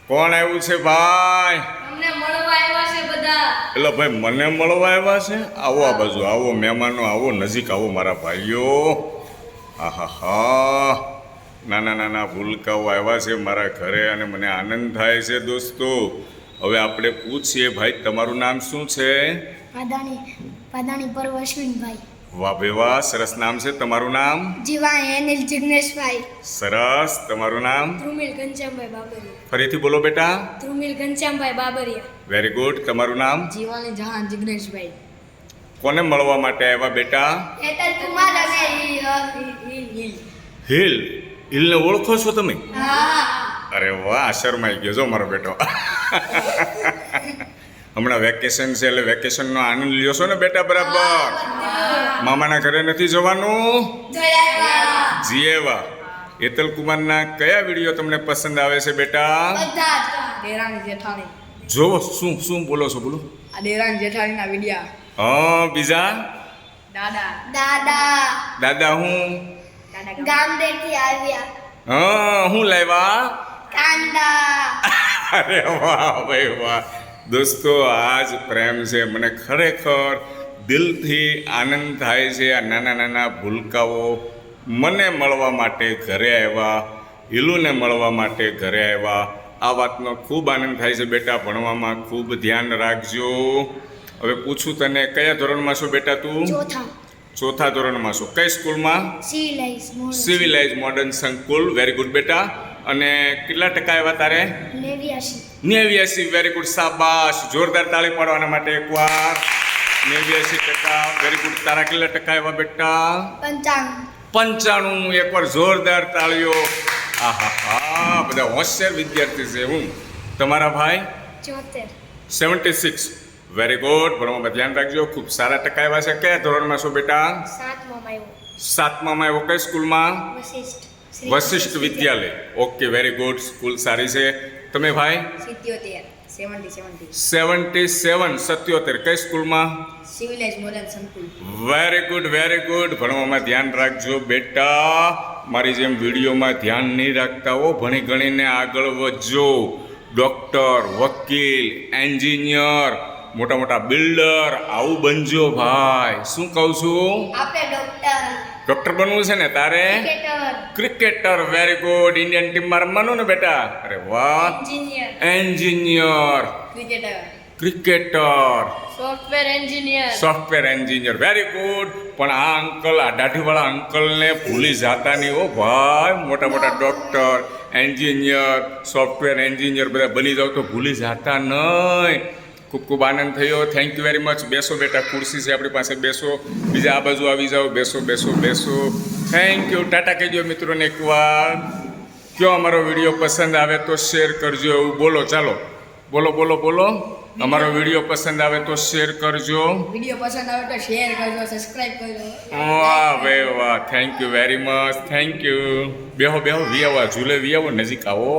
કોણ આવ્યું છે ભાઈ? અમને મળવા આવ્યા છે બધા. એટલે ભાઈ મને મળવા આવ્યા છે? આવો આ બાજુ આવો, મહેમાનો આવો, નજીક આવો મારા ભાઈઓ. આહાહા, નાના નાના ભૂલકાઓ આવ્યા છે મારા ઘરે અને મને આનંદ થાય છે દોસ્તો. હવે આપણે પૂછીએ, ભાઈ તમારું નામ શું છે? પાદાણી પર્વ અશ્વિનભાઈ. વાહ ભાઈ વાહ, સરસ નામ છે. તમારું નામ? જીવા એનિલ જિગ્નેશભાઈ. સરસ. તમારું નામ? ધ્રુમિલ ઘનશ્યામભાઈ બાબરિયા. ફરીથી બોલો બેટા. ધ્રુમિલ ઘનશ્યામભાઈ બાબરિયા. Very good. તમારું નામ? જીવાની જહાન જિગ્નેશભાઈ. કોને મળવા માટે આવ્યા બેટા? હેતલ કુમાર અને હિલ. હિલને ઓળખો છો તમે? હા. અરે વાહ, શરમાઈ ગયો જો મારો બેટો. હમણાં વેકેશન છે એટલે વેકેશનનો આનંદ લ્યો છો ને બેટા બરાબર? મામાના ઘરે નથી જવાનું? જીએવા. હેતલ કુમારના કયા વિડીયો તમને પસંદ આવે છે બેટા? દેરાણી જેઠાણી. જો શું શું બોલો છો? બોલો. આ દેરાણી જેઠાણીના વિડિયા. હા, બીજા? દાદા. દાદા હું? ગામડેથી આવ્યા. હા, હું લાવ્યા? કાંદા. અરે વાહ ભાઈ વાહ દોસ્તો, આ જ પ્રેમ છે. મને ખરેખર દિલથી આનંદ થાય છે. આ નાના નાના ભૂલકાઓ મને મળવા માટે ઘરે આવ્યા, હિલુને મળવા માટે ઘરે આવ્યા. આ વાતનો ખૂબ આનંદ થાય છે બેટા. ભણવામાં ખૂબ ધ્યાન રાખજો. હવે પૂછું તને, કયા ધોરણમાં છો બેટા તું? ચોથા ધોરણમાં છો. કઈ સ્કૂલમાં? Civilize modern Sankul. Very good બેટા. અને કેટલા ટકા આવ્યા તારે? 89. વેરી ગુડ, શાબાશ. જોરદાર તાળી પાડવાના માટે એકવાર. 89%. Very good. તારા કેટલા ટકા આવ્યા બેટા? 95. એકવાર જોરદાર તાળીઓ. આહાહા, બધા હોશિયાર વિદ્યાર્થી છે. હું તમારા ભાઈ? 76. Very good. ભણવામાં ધ્યાન રાખજો. ખૂબ સારા ટકા આવ્યા છે. કયા ધોરણમાં છો બેટા? 7મામાં આવ્યો. કઈ સ્કૂલમાં? Vashishtha Vidyalaya. Okay, very good. School સારી છે. તમે ભાઈ? 77. કઈ સ્કૂલમાં? Civilize modern Sankul. Very good, very good. ભણવામાં ધ્યાન રાખજો બેટા. મારી જેમ વિડીયોમાં ધ્યાન નહીં રાખતા હો. ભણી ગણીને આગળ વધજો. ડૉક્ટર, વકીલ, એન્જિનિયર, મોટા મોટા બિલ્ડર આવું બનજો ભાઈ. શું કહું છું? ડૉક્ટર બનવું છે ને તારે? ક્રિકેટર. Very good. ઇન્ડિયન ટીમમાં રમવાનું ને બેટા? અરે વાહ. Engineer. Cricketer. Software engineer. Very good. પણ આ અંકલ, આ દાઢીવાળા અંકલને ભૂલી જાતા નહીં હો ભાઈ. મોટા મોટા ડૉક્ટર, એન્જિનિયર, સોફ્ટવેર એન્જિનિયર બધા બની જાવ તો ભૂલી જાતા નહીં. ખૂબ ખૂબ આનંદ થયો. Thank you very much. બેસો બેટા, ખુરશી છે આપણી પાસે, બેસો. બીજા આ બાજુ આવી જાઓ. બેસો. Thank you. ટાટા કહેજો મિત્રોને એકવાર. કયો અમારો વિડીયો પસંદ આવે તો શેર કરજો એવું બોલો. ચાલો બોલો. અમારો વિડીયો પસંદ આવે તો શેર કરજો. વિડિયો પસંદ આવે તો શેર કરજો, સબસ્ક્રાઇબ કરજો. વાહ ભાઈ વાહ. Thank you very much. Thank you. બેહો વી આવો, ઝૂલે વી આવો, નજીક આવો.